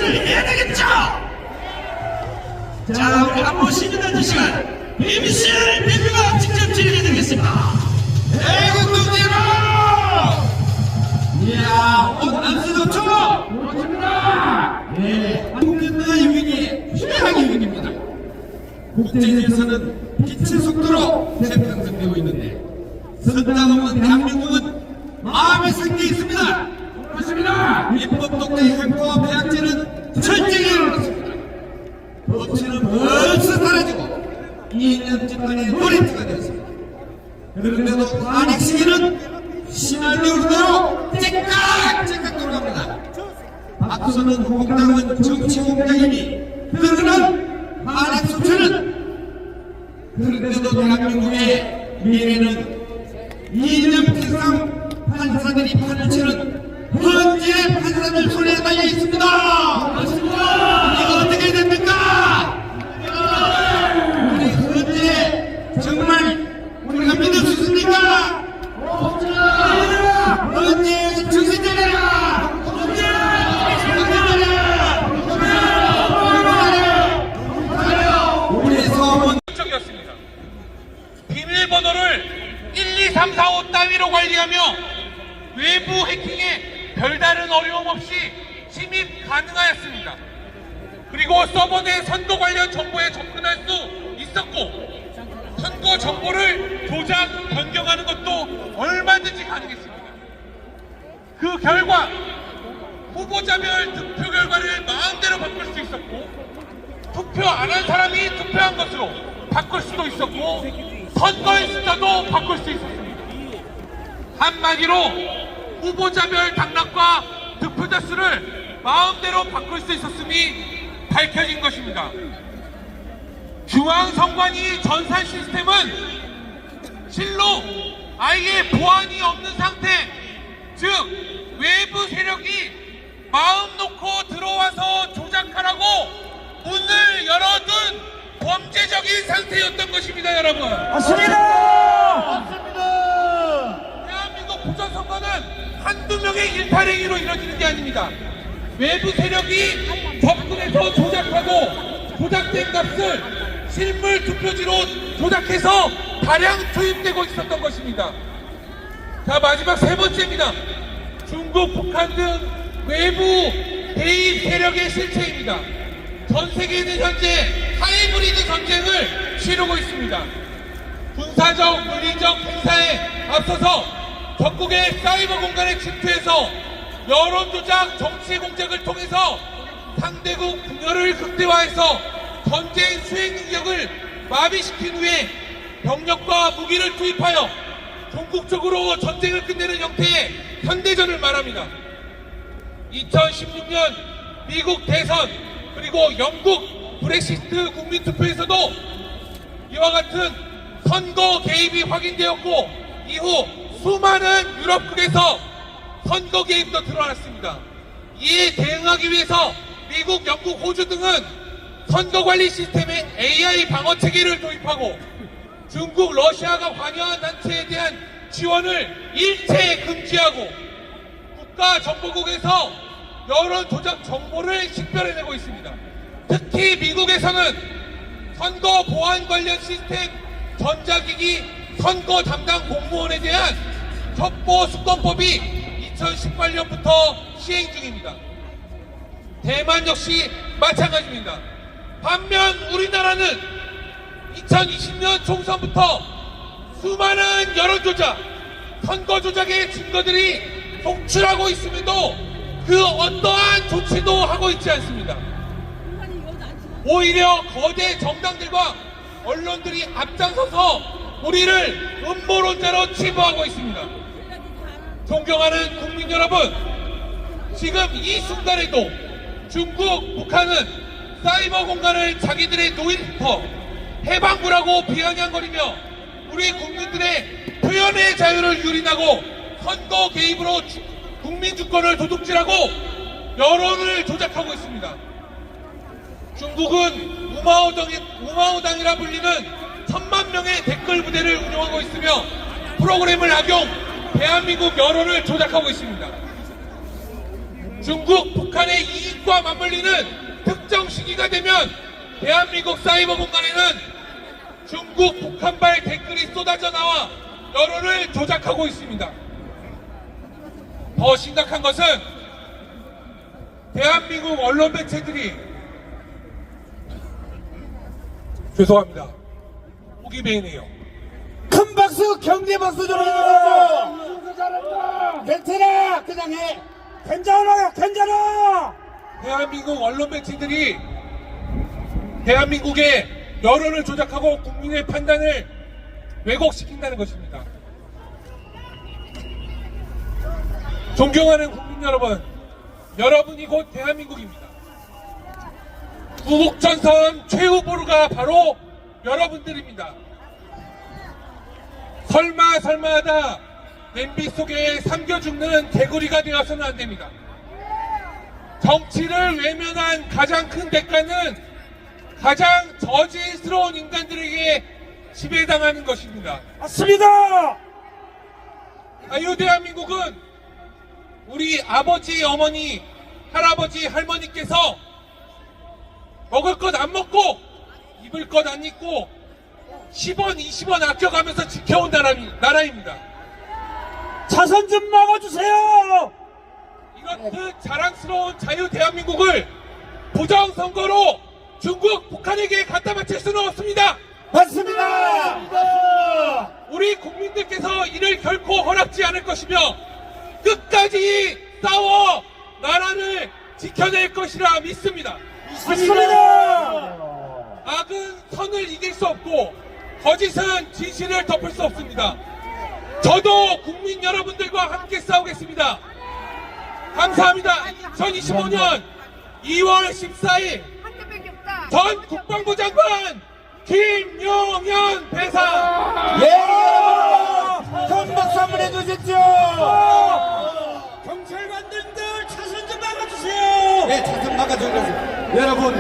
정치를 해야 되겠죠. 자, 우리 안보 시민단체 시간 BBC를 대표가 직접 진행해드리겠습니다. 대국동지로! 이야, 옷 안수 좋죠? 좋습니다. 네, 한국연맹 유인이 훌륭한 유인입니다. 국제에서는 빛의 속도로 재편성되고 있는데 선장 없는 대한민국은 마음의 승리에 있습니다. 그렇습니다. 입법 독재 행포와 배약제는 철저히 일어났습니다. 법치는 벌써 사라지고 2년째 만에 놀이터가 되었습니다. 그런데도 탄핵 시기는 시나리오대로 째깍째깍 돌아갑니다. 박수는 공당은 정치 공작이니 그러는 탄핵 소추는 그런데도 대한민국의 미래는 이념태상 판사들이 판을 치는 헌재의 판사들 손에 달려 있습니다. 이거 어떻게 됩니까? 우리 헌재 정말 우리가 믿을 수 있습니까? 헌재에서 정신 차려라! 우리 소문 적이었습니다. 비밀번호를 1, 2, 3, 4, 5 따위로 관리하며 외부 해킹에 별다른 어려움 없이 침입 가능하였습니다. 그리고 서버 내 선거 관련 정보에 접근할 수 있었고 선거 정보를 조작, 변경하는 것도 얼마든지 가능했습니다. 그 결과 후보자별 득표 결과를 마음대로 바꿀 수 있었고 투표 안 한 사람이 투표한 것으로 바꿀 수도 있었고 선거의 숫자도 바꿀 수 있었습니다. 한마디로 후보자별 당락과 득표자 수를 마음대로 바꿀 수 있었음이 밝혀진 것입니다. 중앙선관위 전산 시스템은 실로 아예 보안이 없는 상태, 즉 외부 세력이 마음 놓고 들어와서 조작하라고 문을 열어둔 범죄적인 상태였던 것입니다, 여러분. 맞습니다. 대한민국 부정선거는 한두 명의 일탈행위로 이루어지는 게 아닙니다. 외부 세력이 접근해서 조작하고 조작된 값을 실물 투표지로 조작해서 다량 투입되고 있었던 것입니다. 자, 마지막 세 번째입니다. 중국, 북한 등 외부 대입 세력의 실체입니다. 전 세계는 현재 하이브리드 전쟁을 치르고 있습니다. 군사적, 물리적 행사에 앞서서 적국의 사이버 공간에 침투해서 여론조작, 정치 공작을 통해서 상대국 분열을 극대화해서 전쟁 수행 능력을 마비시킨 후에 병력과 무기를 투입하여 종국적으로 전쟁을 끝내는 형태의 현대전을 말합니다. 2016년 미국 대선 그리고 영국 브렉시트 국민투표에서도 이와 같은 선거 개입이 확인되었고 이후 수많은 유럽국에서 선거 개입도 드러났습니다. 이에 대응하기 위해서 미국, 영국, 호주 등은 선거관리 시스템에 AI 방어 체계를 도입하고 중국, 러시아가 관여한 단체에 대한 지원을 일체 금지하고 국가정보국에서 여론 조작 정보를 식별해내고 있습니다. 특히 미국에서는 선거 보안 관련 시스템, 전자기기, 선거 담당 공무원에 대한 첩보 수권법이 2018년부터 시행 중입니다. 대만 역시 마찬가지입니다. 반면 우리나라는 2020년 총선부터 수많은 여론조작, 선거조작의 증거들이 속출하고 있음에도 그 어떠한 조치도 하고 있지 않습니다. 오히려 거대 정당들과 언론들이 앞장서서 우리를 음모론자로 치부하고 있습니다. 존경하는 국민 여러분, 지금 이 순간에도 중국, 북한은 사이버 공간을 자기들의 노예터, 해방부라고 비아냥거리며 우리 국민들의 표현의 자유를 유린하고 선거 개입으로 국민 주권을 도둑질하고 여론을 조작하고 있습니다. 중국은 우마오당이라 불리는 1000만 명의 댓글 부대를 운영하고 있으며 프로그램을 악용, 대한민국 여론을 조작하고 있습니다. 중국, 북한의 이익과 맞물리는 특정 시기가 되면 대한민국 사이버 공간에는 중국, 북한발 댓글이 쏟아져 나와 여론을 조작하고 있습니다. 더 심각한 것은 대한민국 언론 매체들이 죄송합니다. 보기 배이네요. 큰 박수, 경제 박수 좀 해주세요. 잘한다. 괜찮아, 그냥 해. 괜찮아. 대한민국 언론 매체들이 대한민국의 여론을 조작하고 국민의 판단을 왜곡시킨다는 것입니다. 존경하는 국민 여러분, 여러분이 곧 대한민국입니다. 구국전선 최후보루가 바로 여러분들입니다. 설마 하다 냄비 속에 삼겨 죽는 개구리가 되어서는 안 됩니다. 정치를 외면한 가장 큰 대가는 가장 저질스러운 인간들에게 지배당하는 것입니다. 맞습니다. 자유 대한민국은 우리 아버지, 어머니, 할아버지, 할머니께서 먹을 것 안 먹고 입을 것 안 입고 10원, 20원 아껴가면서 지켜온 나라입니다. 차선 좀 막아주세요. 이렇듯 자랑스러운 자유 대한민국을 부정선거로 중국, 북한에게 갖다 바칠 수는 없습니다. 맞습니다. 우리 국민들께서 이를 결코 허락지 않을 것이며 끝까지 싸워 나라를 지켜낼 것이라 믿습니다. 맞습니다. 악은 선을 이길 수 없고 거짓은 진실을 덮을 수 없습니다. 저도 국민 여러분들과 함께 싸우겠습니다. 감사합니다. 2025년 2월 14일 전 국방부 장관 김용현 대사. 큰 박수 한번 해주십시오. 경찰관들 차선 좀 막아주세요. 네, 차선 막아주세요. 여러분,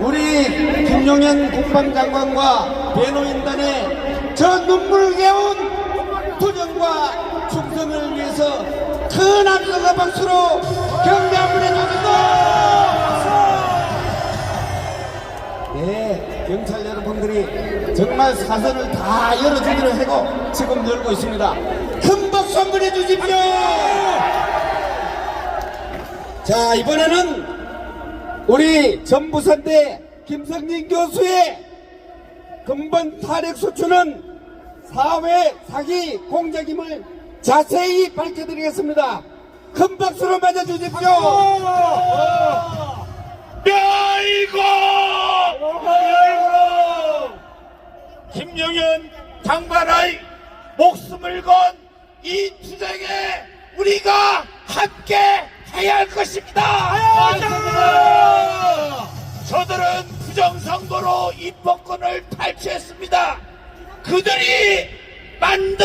우리 김용현 국방장관과 변호인단의 저 눈물겨운 투정과 충성을 위해서 큰 함성과 박수로 격려 한번 해주십시오. 네, 경찰 여러분들이 정말 사선을 다 열어주기로 하고 지금 열고 있습니다. 큰 박수 한번 해주십시오. 자, 이번에는 우리 전부산대 김성진 교수의 근본 탄핵 소추는 사회 사기 공작임을 자세히 밝혀드리겠습니다. 큰 박수로 맞아주십시오. 아이고! 김용현 장관의 목숨을 건 이 투쟁에 우리가 함께 해야 할 것입니다. 저들은 부정선거로 입법권을 탈취했습니다. 그들이 만든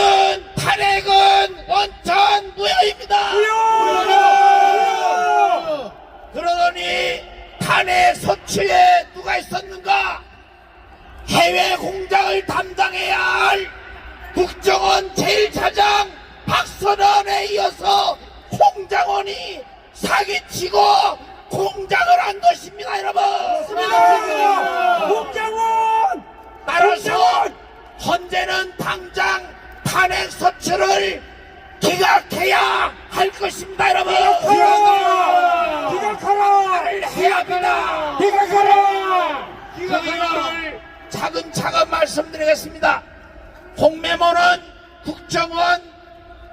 탄핵은 원천 무효입니다. 그러더니 탄핵 소추에 누가 있었는가? 해외 공작을 담당해야 할 국정원 제1차장 박선원에 이어서 홍장원이 사기치고 공작을 한 것입니다, 여러분. 홍장원! 따라서 헌재는 당장 탄핵 소추를 기각해야 할 것입니다, 여러분. 기각하라! 해야 합니다. 기각하라! 기각을 차근차근 말씀드리겠습니다. 홍매모는 국정원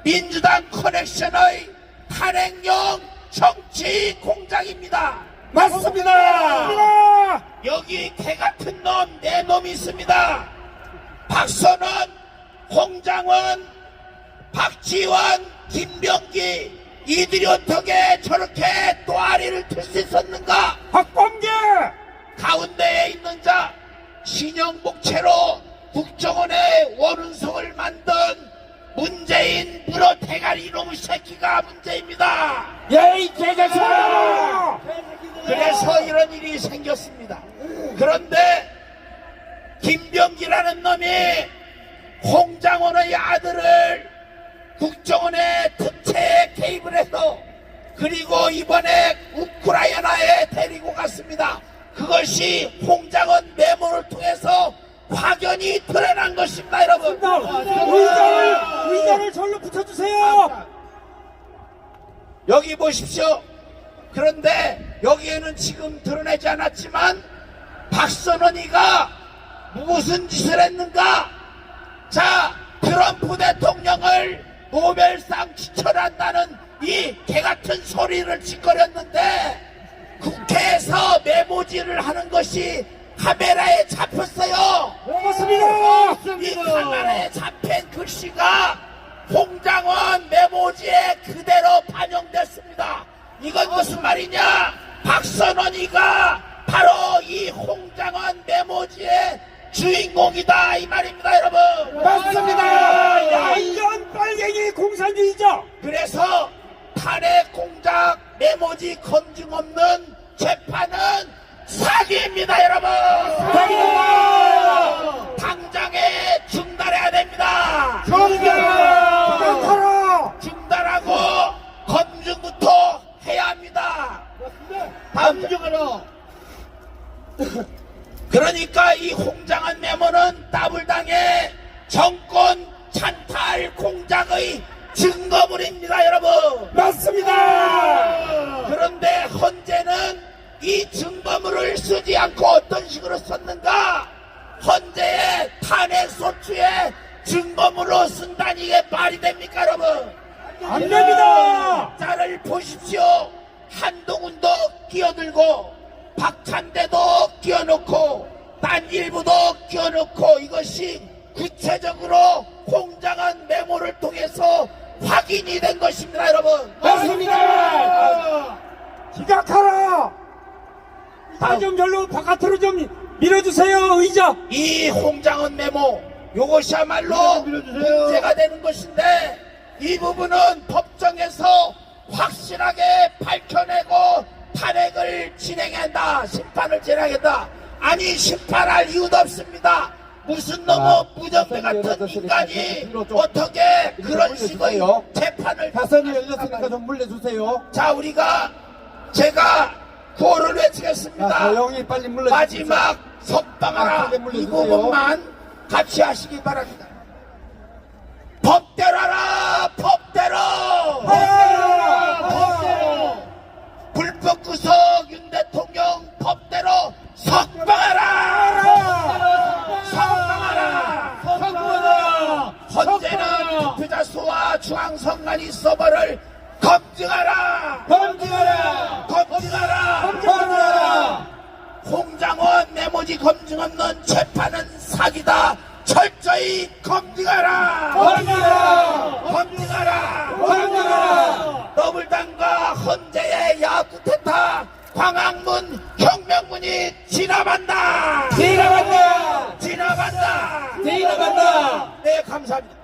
민주당 커넥션의 탄핵용 정치 공작입니다. 맞습니다! 여기 개같은 놈, 내 놈이 있습니다. 박선원, 홍장원, 박지원, 김병기, 이들이 어떻게 저렇게 또아리를 틀 수 있었는가? 박범계! 가운데에 있는 자, 신형복채로 국정원의 원운석을 만든 문재인 물어 대가리 이놈의 새끼가 문제입니다. 예이 개자식아! 그래서 이런 일이 생겼습니다. 그런데 김병기라는 놈이 홍장원의 아들을 국정원의 특채에 개입을 해서 그리고 이번에 우크라이나에 데리고 갔습니다. 그것이 홍장원 메모를 통해서 확연히 드러난 것입니다, 여러분. 의자를 절로 붙여주세요. 여기 보십시오. 그런데 여기에는 지금 드러내지 않았지만 박선원이가 무슨 짓을 했는가? 자, 트럼프 대통령을 노벨상 추천한다는 이 개같은 소리를 짓거렸는데 국회에서 메모지를 하는 것이 카메라에 잡혔어요. 맞습니다. 이 카메라에 잡힌 글씨가 홍장원 메모지에 그대로 반영됐습니다. 이건 무슨 말이냐? 박선원이가 바로 이 홍장원 메모지의 주인공이다 이 말입니다, 여러분. 맞습니다. 완전 빨갱이 공산주의죠. 그래서 탄핵 공작 메모지 검증 없는 재판은 사기입니다, 여러분. 사기입니다. 당장에 중단해야 됩니다. 중단하고 검증부터 해야 합니다. 검증으로. 그러니까 이 홍장한 메모는 따블당의 정권 찬탈 공작의 증거물입니다, 여러분. 맞습니다. 그런데 헌재는 이 증거물을 쓰지 않고 어떤 식으로 썼는가? 헌재의 탄핵 소추의 증거물로 쓴다니 이게 말이 됩니까, 여러분? 안 됩니다. 자를 보십시오. 한동훈도 끼어들고 박찬대도 끼어넣고 단일부도 끼어넣고 이것이 구체적으로 홍장한 메모를 통해서 확인이 된 것입니다, 여러분. 맞습니다. 지각하라. 의자 좀 절로 바깥으로 좀 밀어주세요. 의자. 이 홍장은 메모 요것이야말로 문제가 되는 것인데 이 부분은 법정에서 확실하게 밝혀내고 탄핵을 진행한다, 심판을 진행한다. 아니 심판할 이유도 없습니다. 무슨 너무 무전대 같은 인간이 어떻게 그런 식의 재판을 가선이 열렸으니까 좀 물려주세요. 자, 제가 구호를 외치겠습니다. 조용히 빨리 물려주세요. 마지막 석방하라 이 부분만 같이 하시기 바랍니다. 법대로 하라, 법대로. 불법 구속 윤 대통령 법대로 석방하라. 석방하라. 헌재는 투표자 수와 중앙선관위 서버를 검증하라. 홍장원 메모지 검증 없는 재판은 사기다. 철저히 검증하라. 더불당과 헌재의 야구태타 광화문 혁명군이 진압한다. 네, 감사합니다.